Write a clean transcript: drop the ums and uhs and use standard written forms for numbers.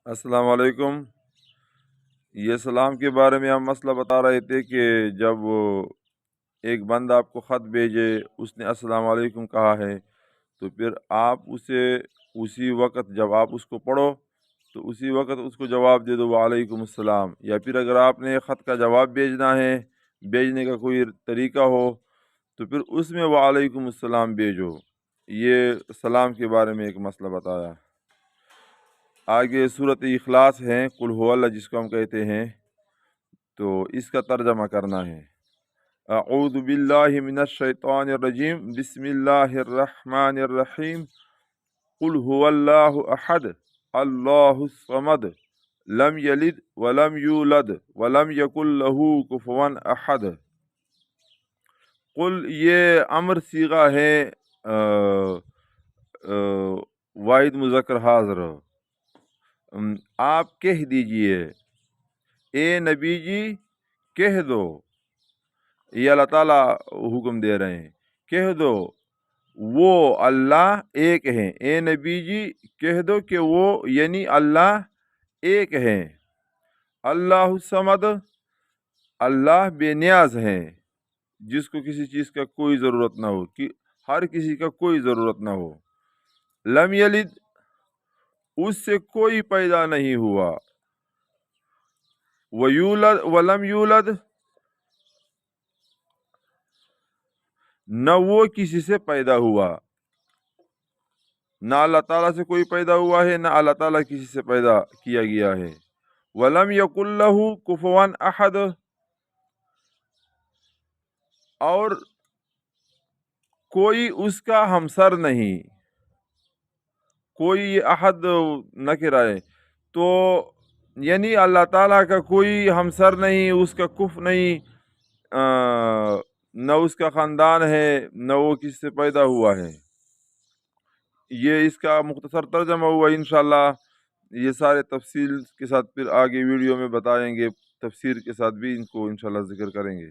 अस्सलाम वालेकुम। ये सलाम के बारे में हम मसला बता रहे थे कि जब एक बंदा आपको ख़त भेजे, उसने अस्सलाम वालेकुम कहा है, तो फिर आप उसे उसी वक्त जब आप उसको पढ़ो तो उसी वक्त उसको जवाब दे दो वालेकुम अस्सलाम। या फिर अगर आपने ख़त का जवाब भेजना है, भेजने का कोई तरीका हो, तो फिर उसमें वालेकुम अस्सलाम भेजो। ये सलाम के बारे में एक मसला बताया। आगे सूरत इखलास है, कुल हुवल्लाह जिसको हम कहते हैं, तो इसका तर्जमा करना है। अऊज़ु बिल्लाहि मिनश शैतानिर रजीम, बिस्मिल्लाहिर रहमानिर रहीम, कुल हुवल्लाहु अहद, अल्लाहुस समद, लम यलिद वलम यूलद वलम यकुल लहू कुफुवन अहद। कुल ये अम्र सीगा है, वाहिद मुज़क्कर हाज़िर। आप कह दीजिए, ए नबी जी कह दो। ये अल्लाह ताला हुक्म दे रहे हैं, कह दो वो अल्लाह एक है। ए नबी जी कह दो कि वो यानी अल्लाह एक है। अल्लाह समद, अल्लाह बेनियाज है, जिसको किसी चीज़ का कोई ज़रूरत ना हो, कि हर किसी का कोई ज़रूरत ना हो। लम यलिद, उससे कोई पैदा नहीं हुआ। वयूलद वलम यूलद, न वो किसी से पैदा हुआ। ना अल्लाह ताला से कोई पैदा हुआ है, ना अल्लाह ताला किसी से पैदा किया गया है। वलम यकुल्लहु कुफुवन अहद, और कोई उसका हमसर नहीं। कोई ये अहद न किराए, तो यानी अल्लाह ताला का कोई हमसर नहीं, उसका कुफ नहीं, न उसका ख़ानदान है, न वो किसी से पैदा हुआ है। ये इसका मुख्तसर तर्जमा हुआ। इंशाल्लाह ये सारे तफसील के साथ फिर आगे वीडियो में बताएंगे, तफसीर के साथ भी इनको इंशाल्लाह ज़िक्र करेंगे।